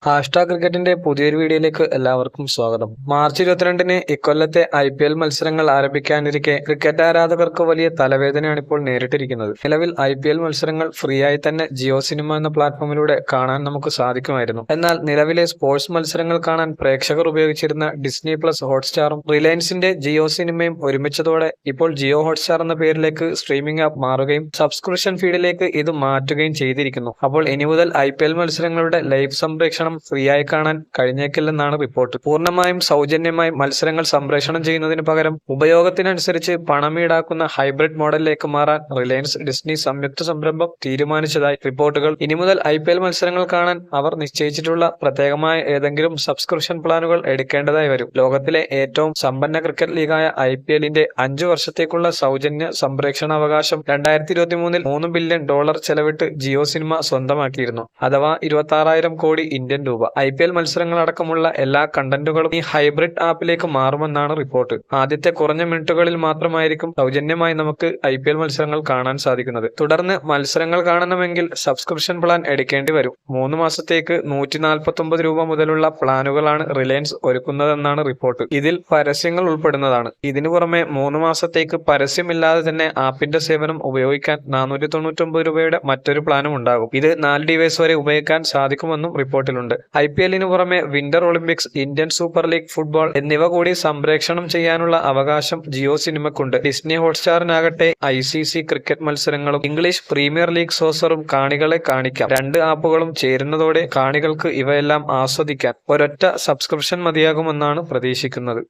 Hashtag ക്രിക്കറ്റിന്റെ പുതിയൊരു വീഡിയോയിലേക്ക് എല്ലാവർക്കും സ്വാഗതം. മാർച്ച് 22-ന് ഇക്കൊല്ലത്തെ IPL മത്സരങ്ങൾ ആരംഭിക്കാനിരിക്കെ ക്രിക്കറ്റ് ആരാധകർക്ക് വലിയ തലവേദനയാണ് ഇപ്പോൾ നേരിട്ടിരിക്കുന്നത്. നിലവിൽ IPL മത്സരങ്ങൾ ഫ്രീ ആയി തന്നെ ജിയോ സിനിമ എന്ന പ്ലാറ്റ്ഫോമിലൂടെ കാണാൻ നമുക്ക് സാധിക്കുമായിരുന്നു. എന്നാൽ നിലവിലെ സ്പോർട്സ് മത്സരങ്ങൾ കാണാൻ പ്രേക്ഷകർ ഉപയോഗിച്ചിരുന്ന ഡിസ്നി പ്ലസ് ഹോട്ട്സ്റ്റാറും റിലയൻസിന്റെ ജിയോ സിനിമയും ഒരുമിച്ചതോടെ ഇപ്പോൾ ജിയോ ഹോട്ട്സ്റ്റാർ എന്ന പേരിലേക്ക് സ്ട്രീമിംഗ് ആപ്പ് മാറുകയും സബ്സ്ക്രിപ്ഷൻ ഫീഡിലേക്ക് ഇത് മാറ്റുകയും ചെയ്തിരിക്കുന്നു. അപ്പോൾ ഇനി മുതൽ IPL മത്സരങ്ങളുടെ ലൈവ് സംപ്രേഷണം ഫ്രീ ആയി കാണാൻ കഴിഞ്ഞേക്കില്ലെന്നാണ് റിപ്പോർട്ട്. പൂർണ്ണമായും സൗജന്യമായി മത്സരങ്ങൾ സംപ്രേഷണം ചെയ്യുന്നതിന് പകരം ഉപയോഗത്തിനനുസരിച്ച് പണം ഈടാക്കുന്ന ഹൈബ്രിഡ് മോഡലിലേക്ക് മാറാൻ റിലയൻസ് ഡിസ്നി സംയുക്ത സംരംഭം തീരുമാനിച്ചതായി റിപ്പോർട്ടുകൾ. ഇനി മുതൽ IPL മത്സരങ്ങൾ കാണാൻ അവർ നിശ്ചയിച്ചിട്ടുള്ള പ്രത്യേകമായ ഏതെങ്കിലും സബ്സ്ക്രിപ്ഷൻ പ്ലാനുകൾ എടുക്കേണ്ടതായി വരും. ലോകത്തിലെ ഏറ്റവും സമ്പന്ന ക്രിക്കറ്റ് ലീഗായ IPL-ന്റെ 5 വർഷത്തേക്കുള്ള സൗജന്യ സംപ്രേഷണാവകാശം 2023-ൽ $3 ബില്യൺ ചെലവിട്ട് ജിയോ സിനിമ സ്വന്തമാക്കിയിരുന്നു. അഥവാ 26,000 കോടി ഇന്ത്യൻ രൂപ. IPL മത്സരങ്ങളടക്കമുള്ള എല്ലാ കണ്ടന്റുകളും ഈ ഹൈബ്രിഡ് ആപ്പിലേക്ക് മാറുമെന്നാണ് റിപ്പോർട്ട്. ആദ്യത്തെ കുറഞ്ഞ മിനിറ്റുകളിൽ മാത്രമായിരിക്കും സൗജന്യമായി നമുക്ക് IPL മത്സരങ്ങൾ കാണാൻ സാധിക്കുന്നത്. തുടർന്ന് മത്സരങ്ങൾ കാണണമെങ്കിൽ സബ്സ്ക്രിപ്ഷൻ പ്ലാൻ എടുക്കേണ്ടി വരും. 3 മാസത്തേക്ക് $149 മുതലുള്ള പ്ലാനുകളാണ് റിലയൻസ് ഒരുക്കുന്നതെന്നാണ് റിപ്പോർട്ട്. ഇതിൽ പരസ്യങ്ങൾ ഉൾപ്പെടുന്നതാണ്. ഇതിനു പുറമെ 3 മാസത്തേക്ക് പരസ്യമില്ലാതെ തന്നെ ആപ്പിന്റെ സേവനം ഉപയോഗിക്കാൻ $499 മറ്റൊരു പ്ലാനും ഉണ്ടാകും. ഇത് 4 ഡിവൈസ് വരെ ഉപയോഗിക്കാൻ സാധിക്കുമെന്നും റിപ്പോർട്ടിലുണ്ട്. IPL-ന് പുറമെ winter Olympics, Indian super league football എന്നിവ കൂടി സംപ്രേഷണം ചെയ്യാനുള്ള അവകാശം ജിയോ സിനിമയ്ക്കുണ്ട്. ഡിസ്നി ഹോട്ട്സ്റ്റാറിനാകട്ടെ ICC ക്രിക്കറ്റ് മത്സരങ്ങളും ഇംഗ്ലീഷ് പ്രീമിയർ ലീഗ് സോസറും കാണികളെ കാണിക്കാം. 2 ആപ്പുകളും ചേരുന്നതോടെ കാണികൾക്ക് ഇവയെല്ലാം ആസ്വദിക്കാൻ ഒരൊറ്റ സബ്സ്ക്രിപ്ഷൻ മതിയാകുമെന്നാണ് പ്രതീക്ഷിക്കുന്നത്.